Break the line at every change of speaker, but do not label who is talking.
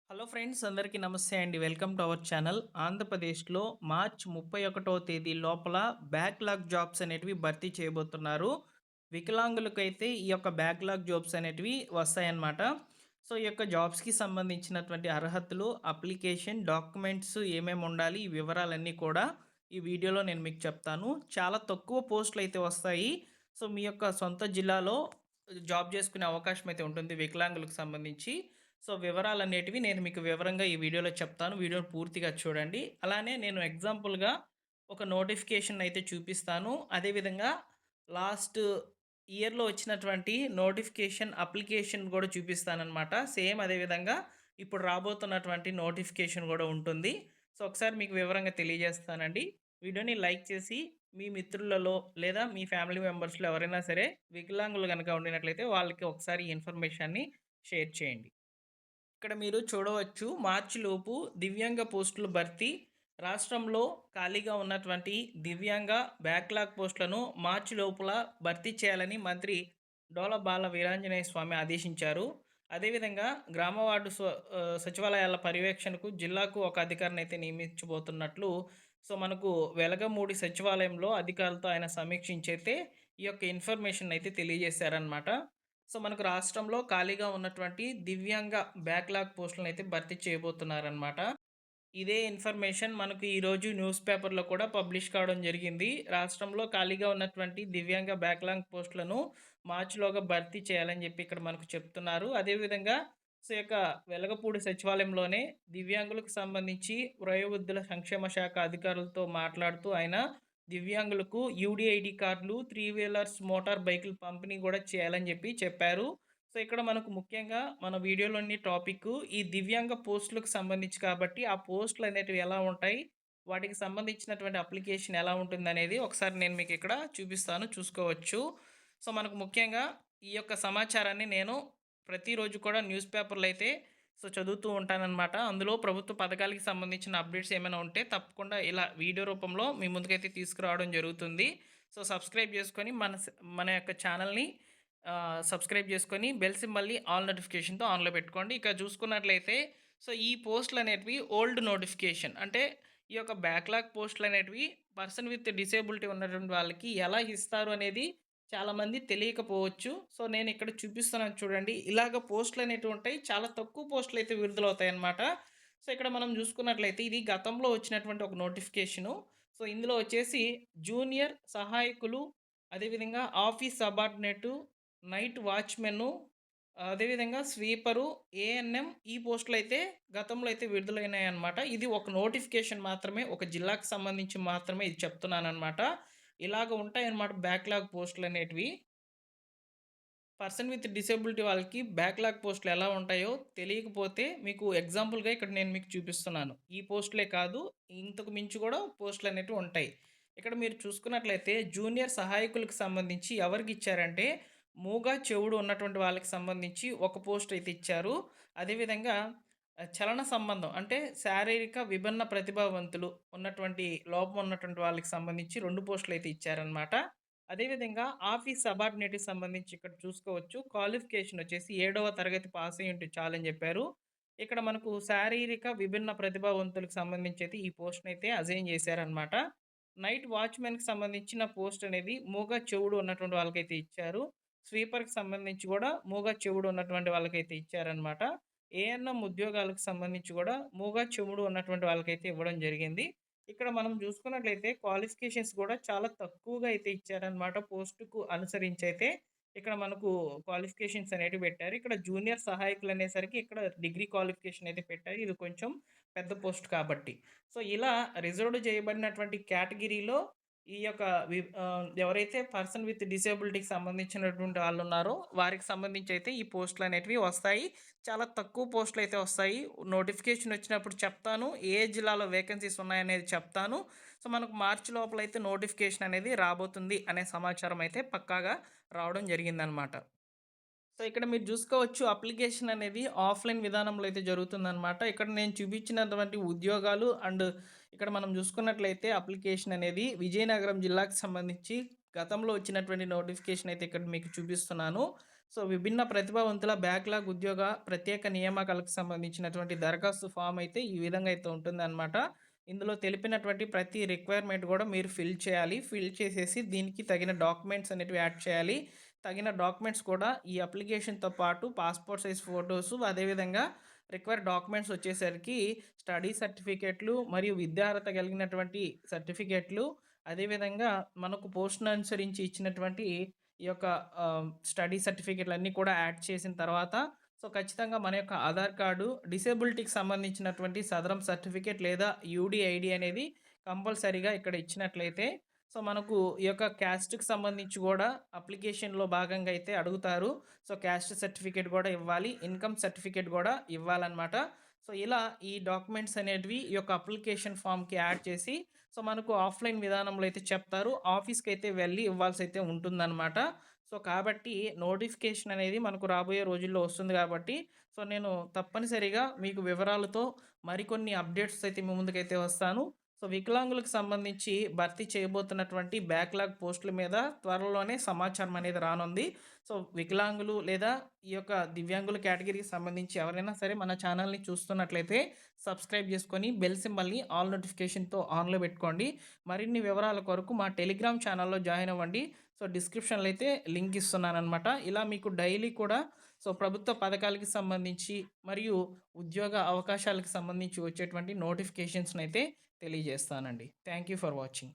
Hello friends, అందరికీ నమస్తే అండి. Welcome to our channel. ఆంధ్రప్రదేశ్‌లో మార్చ్ 31వ తేదీ లోపల బ్యాక్‌లాగ్ జాబ్స్ అనేటివి భర్తీ చేయబోతున్నారు. వికలాంగులకైతే ఈ యొక్క బ్యాక్‌లాగ్ జాబ్స్ అనేటివి వస్తాయన్నమాట. సో, ఈ యొక్క జాబ్స్‌కి సంబంధించినటువంటి అర్హతలు, అప్లికేషన్, డాక్యుమెంట్స్ ఏమేమి ఉండాలి, ఈ వివరాలన్నీ కూడా ఈ వీడియోలో నేను మీకు చెప్తాను. చాలా తక్కువ పోస్టులైతే వస్తాయి. సో, మీ యొక్క సొంత జిల్లాలో జాబ్ చేసుకునే అవకాశం అయితే ఉంటుంది వికలాంగులకు సంబంధించి. సో, వివరాలనేటివి నేను మీకు వివరంగా ఈ వీడియోలో చెప్తాను. వీడియోని పూర్తిగా చూడండి. అలానే నేను ఎగ్జాంపుల్‌గా ఒక నోటిఫికేషన్ అయితే చూపిస్తాను. అదేవిధంగా లాస్ట్ ఇయర్‌లో వచ్చినటువంటి నోటిఫికేషన్ అప్లికేషన్ గూడా చూపిస్తాననమాట. సేమ్ అదే విధంగా ఇప్పుడు రాబోతున్నటువంటి నోటిఫికేషన్ గూడా ఉంటుంది. సో, ఒకసారి మీకు వివరంగా తెలియజేస్తానండి. వీడియోని లైక్ చేసి మీ మిత్రులలో లేదా మీ ఫ్యామిలీ మెంబర్స్‌లో ఎవరైనా సరే వికలాంగులు గనక ఉండినట్లయితే వాళ్ళకి ఒకసారి ఈ ఇన్ఫర్మేషన్‌ని షేర్ చేయండి. ఇక్కడ మీరు చూడవచ్చు, మార్చిలోపు దివ్యాంగ పోస్టులు భర్తీ. రాష్ట్రంలో ఖాళీగా ఉన్నటువంటి దివ్యాంగ బ్యాక్లాగ్ పోస్టులను మార్చి లోపల భర్తీ చేయాలని మంత్రి డోల బాల వీరాంజనేయ స్వామి ఆదేశించారు. అదేవిధంగా గ్రామ వార్డు సచివాలయాల పర్యవేక్షణకు జిల్లాకు ఒక అధికారిని అయితే నియమించబోతున్నట్లు సో మనకు వెలగమూడి సచివాలయంలో అధికారులతో ఆయన సమీక్షించైతే ఈ యొక్క ఇన్ఫర్మేషన్ అయితే తెలియజేశారనమాట. సో, మనకు రాష్ట్రంలో ఖాళీగా ఉన్నటువంటి దివ్యాంగ బ్యాక్‌లాగ్ పోస్టులనైతే భర్తీ చేయబోతున్నారనమాట. ఇదే ఇన్ఫర్మేషన్ మనకు ఈరోజు న్యూస్ పేపర్‌లో కూడా పబ్లిష్ కావడం జరిగింది. రాష్ట్రంలో ఖాళీగా ఉన్నటువంటి దివ్యాంగ బ్యాక్‌లాగ్ పోస్టులను మార్చిలోగా భర్తీ చేయాలని జెప్పి ఇక్కడ మనకు చెప్తున్నారు. అదేవిధంగా సో, యొక్క వెలగపూడి సచివాలయంలోనే దివ్యాంగులకు సంబంధించి వయోవృద్ధుల సంక్షేమ శాఖ అధికారులతో మాట్లాడుతూ ఆయన దివ్యాంగులకు యూడీఐడీ కార్డులు, త్రీ వీలర్స్ మోటార్ బైకులు పంపిణీ గూడా చేయాలని జెప్పి చెప్పారు. సో, ఇక్కడ మనకు ముఖ్యంగా మన వీడియోలోని టాపిక్కు ఈ దివ్యాంగ పోస్టులకు సంబంధించి కాబట్టి, ఆ పోస్టులు అనేటివి ఎలా ఉంటాయి? వాటికి సంబంధించినటువంటి అప్లికేషన్ ఎలా ఉంటుందనేది ఒకసారి నేను మీకు ఇక్కడ చూపిస్తాను, చూసుకోవచ్చు. సో, మనకు ముఖ్యంగా ఈ యొక్క సమాచారాన్ని నేను ప్రతిరోజు కూడా న్యూస్ పేపర్‌లో అయితే సో, చదువుతూ ఉంటాననమాట. అందులో ప్రభుత్వ పథకాలకి సంబంధించిన అప్డేట్స్ ఏమైనా ఉంటే తప్పకుండా ఇలా వీడియో రూపంలో మీ ముందుకైతే తీసుకురావడం జరుగుతుంది. సో, సబ్స్క్రైబ్ చేసుకొని మన యొక్క ఛానల్‌ని సబ్స్క్రైబ్ చేసుకొని బెల్ సింబల్‌ని ఆల్ నోటిఫికేషన్‌తో ఆన్‌లో పెట్టుకోండి. ఇక చూసుకున్నట్లయితే సో, ఈ పోస్టులనేటివి ఓల్డ్ నోటిఫికేషన్. అంటే ఈ యొక్క బ్యాక్‌లాగ్ పోస్టులనేటివి పర్సన్ విత్ డిసేబిలిటీ ఉన్నటువంటి వాళ్ళకి ఎలా ఇస్తారు అనేది చాలామంది తెలియకపోవచ్చు. సో, నేనిక్కడ చూపిస్తున్నాను చూడండి. ఇలాగ పోస్టులనేటివి ఉంటాయి. చాలా తక్కువ పోస్టులయితే విడుదలవుతాయన్నమాట. సో, ఇక్కడ మనం చూసుకున్నట్లయితే ఇది గతంలో వచ్చినటువంటి ఒక నోటిఫికేషను. సో, ఇందులో వచ్చేసి జూనియర్ సహాయకులు, అదేవిధంగా ఆఫీస్ సబార్డినేటు, నైట్ వాచ్‌మెను, అదేవిధంగా స్వీపరు, ఏఎన్ఎం ఈ పోస్టులైతే గతంలో అయితే విడుదలైనాయన్నమాట. ఇది ఒక నోటిఫికేషన్ మాత్రమే. ఒక జిల్లాకు సంబంధించి మాత్రమే ఇది చెప్తున్నానన్నమాట. ఇలాగ ఉంటాయన్నమాట బ్యాక్‌లాగ్ పోస్టులనేటివి. పర్సన్ విత్ డిసేబిలిటీ వాళ్ళకి బ్యాక్‌లాగ్ పోస్టులు ఎలా ఉంటాయో తెలియకపోతే మీకు ఎగ్జాంపుల్‌గా ఇక్కడ నేను మీకు చూపిస్తున్నాను. ఈ పోస్టులే కాదు, ఇంతకు మించి కూడా పోస్టులనేటివి ఉంటాయి. ఇక్కడ మీరు చూసుకున్నట్లయితే జూనియర్ సహాయకులకు సంబంధించి ఎవరికిచ్చారంటే, మూగ, చెవుడు ఉన్నటువంటి వాళ్ళకి సంబంధించి ఒక పోస్ట్ అయితే ఇచ్చారు. అదేవిధంగా చలన సంబంధం అంటే శారీరక విభిన్న ప్రతిభావంతులు ఉన్నటువంటి లోపం ఉన్నటువంటి వాళ్ళకి సంబంధించి 2 పోస్టులయితే ఇచ్చారనమాట. అదేవిధంగా ఆఫీస్ సబార్డినేట్‌కి సంబంధించి ఇక్కడ చూసుకోవచ్చు. క్వాలిఫికేషన్ వచ్చేసి 7వ తరగతి పాస్ అయ్యుంటే చాలని జెప్పారు. ఇక్కడ మనకు శారీరక విభిన్న ప్రతిభావంతులకు సంబంధించి అయితే ఈ పోస్ట్‌నైతే అజైన్ చేశారనమాట. నైట్ వాచ్‌మెన్‌కి సంబంధించిన పోస్ట్ అనేది మూగ, చెవుడు ఉన్నటువంటి వాళ్ళకైతే ఇచ్చారు. స్వీపర్‌కి సంబంధించి గూడా మూగ, చెవుడు ఉన్నటువంటి వాళ్ళకైతే ఇచ్చారనమాట. ఏఎన్ఎం ఉద్యోగాలకు సంబంధించి గూడా మూగ, చెవుడు ఉన్నటువంటి వాళ్ళకైతే ఇవ్వడం జరిగింది. ఇక్కడ మనం చూసుకున్నట్లయితే క్వాలిఫికేషన్స్ కూడా చాలా తక్కువగా అయితే ఇచ్చారనమాట. పోస్ట్‌కు అనుసరించయితే ఇక్కడ మనకు క్వాలిఫికేషన్స్ అనేటివి పెట్టారు. ఇక్కడ జూనియర్ సహాయకులు అనేసరికి ఇక్కడ డిగ్రీ క్వాలిఫికేషన్ అయితే పెట్టారు. ఇది కొంచెం పెద్ద పోస్ట్ కాబట్టి. సో, ఇలా రిజర్వ్డ్ చేయబడినటువంటి కేటగిరీలో ఈ యొక్క ఎవరైతే పర్సన్ విత్ డిసేబిలిటీకి సంబంధించినటువంటి వాళ్ళున్నారో వారికి సంబంధించి అయితే ఈ పోస్టులనేటివి వస్తాయి. చాలా తక్కువ పోస్టులయితే వస్తాయి. నోటిఫికేషన్ వచ్చినప్పుడు చెప్తాను. ఏ జిల్లాలో వేకెన్సీస్ ఉన్నాయనేది చెప్తాను. సో, మనకు మార్చి లోపలైతే నోటిఫికేషన్ అనేది రాబోతుంది అనే సమాచారం అయితే పక్కాగా రావడం జరిగిందనమాట. సో, ఇక్కడ మీరు జూసుకోవచ్చు, అప్లికేషన్ అనేది ఆఫ్‌లైన్ విధానంలో అయితే జరుగుతుందనమాట. ఇక్కడ నేను చూపించినటువంటి ఉద్యోగాలు అండ్ ఇక్కడ మనం జూసుకున్నట్లయితే అప్లికేషన్ అనేది విజయనగరం జిల్లాకి సంబంధించి గతంలో వచ్చినటువంటి నోటిఫికేషన్ అయితే ఇక్కడ మీకు చూపిస్తున్నాను. సో, విభిన్న ప్రతిభావంతుల బ్యాక్‌లాగ్ ఉద్యోగ ప్రత్యేక నియామకాలకు సంబంధించినటువంటి దరఖాస్తు ఫార్మ్ అయితే ఈ విధంగా అయితే ఉంటుందనమాట. ఇందులో తెలిపినటువంటి ప్రతి రిక్వైర్‌మెంట్ గూడా మీరు ఫిల్ చేయాలి. ఫిల్ చేసేసి దీనికి తగిన డాక్యుమెంట్స్ అనేటివి యాడ్ చేయాలి. తగిన డాక్యుమెంట్స్ కూడా ఈ అప్లికేషన్‌తో పాటు పాస్‌పోర్ట్ సైజ్ ఫోటోసు, అదేవిధంగా రిక్వైర్డ్ డాక్యుమెంట్స్ వచ్చేసరికి స్టడీ సర్టిఫికేట్లు మరియు విద్యార్హత కలిగినటువంటి సర్టిఫికేట్లు, అదేవిధంగా మనకు పోస్ట్‌ని అనుసరించి ఇచ్చినటువంటి ఈ యొక్క స్టడీ సర్టిఫికేట్‌లన్నీ కూడా యాడ్ చేసిన తర్వాత, సో, ఖచ్చితంగా మన యొక్క ఆధార్ కార్డు, డిసేబిలిటీకి సంబంధించినటువంటి సదరం సర్టిఫికేట్ లేదా యూడీఐడీ అనేది కంపల్సరీగా ఇక్కడ ఇచ్చినట్లయితే, సో, మనకు ఈ యొక్క క్యాస్ట్‌కి సంబంధించి గూడా అప్లికేషన్‌లో భాగంగా అయితే అడుగుతారు. సో, క్యాస్ట్ సర్టిఫికేట్ గూడా ఇవ్వాలి. ఇన్‌కమ్ సర్టిఫికేట్ గూడా ఇవ్వాలనమాట. సో, ఇలా ఈ డాక్యుమెంట్స్ అనేటివి ఈ యొక్క అప్లికేషన్ ఫార్మ్‌కి యాడ్ చేసి, సో, మనకు ఆఫ్‌లైన్ విధానంలో అయితే చెప్తారు. ఆఫీస్‌కైతే వెళ్లి ఇవ్వాల్సయితే ఉంటుందనమాట. సో, కాబట్టి నోటిఫికేషన్ అనేది మనకు రాబోయే రోజుల్లో వస్తుంది గాబట్టి, సో, నేను తప్పనిసరిగా మీకు వివరాలతో మరికొన్ని అప్డేట్స్ అయితే మీ ముందుకైతే వస్తాను. సో, వికలాంగులకు సంబంధించి భర్తీ చేయబోతున్నటువంటి బ్యాక్‌లాగ్ పోస్టుల మీద త్వరలోనే సమాచారం అనేది రానుంది. సో, వికలాంగులు లేదా ఈ యొక్క దివ్యాంగుల కేటగిరీకి సంబంధించి ఎవరైనా సరే మన ఛానల్‌ని చూస్తున్నట్లయితే సబ్స్క్రైబ్ చేసుకొని బెల్ సింబల్‌ని ఆల్ నోటిఫికేషన్‌తో ఆన్‌లో పెట్టుకోండి. మరిన్ని వివరాల కొరకు మా టెలిగ్రామ్ ఛానల్‌లో జాయిన్ అవ్వండి. సో, డిస్క్రిప్షన్‌లో అయితే లింక్ ఇస్తున్నాననమాట. ఇలా మీకు డైలీ కూడా సో, ప్రభుత్వ పథకాలకి సంబంధించి మరియు ఉద్యోగ అవకాశాలకు సంబంధించి వచ్చేటువంటి నోటిఫికేషన్స్‌నైతే తెలియజేస్తానండి. Thank you for watching.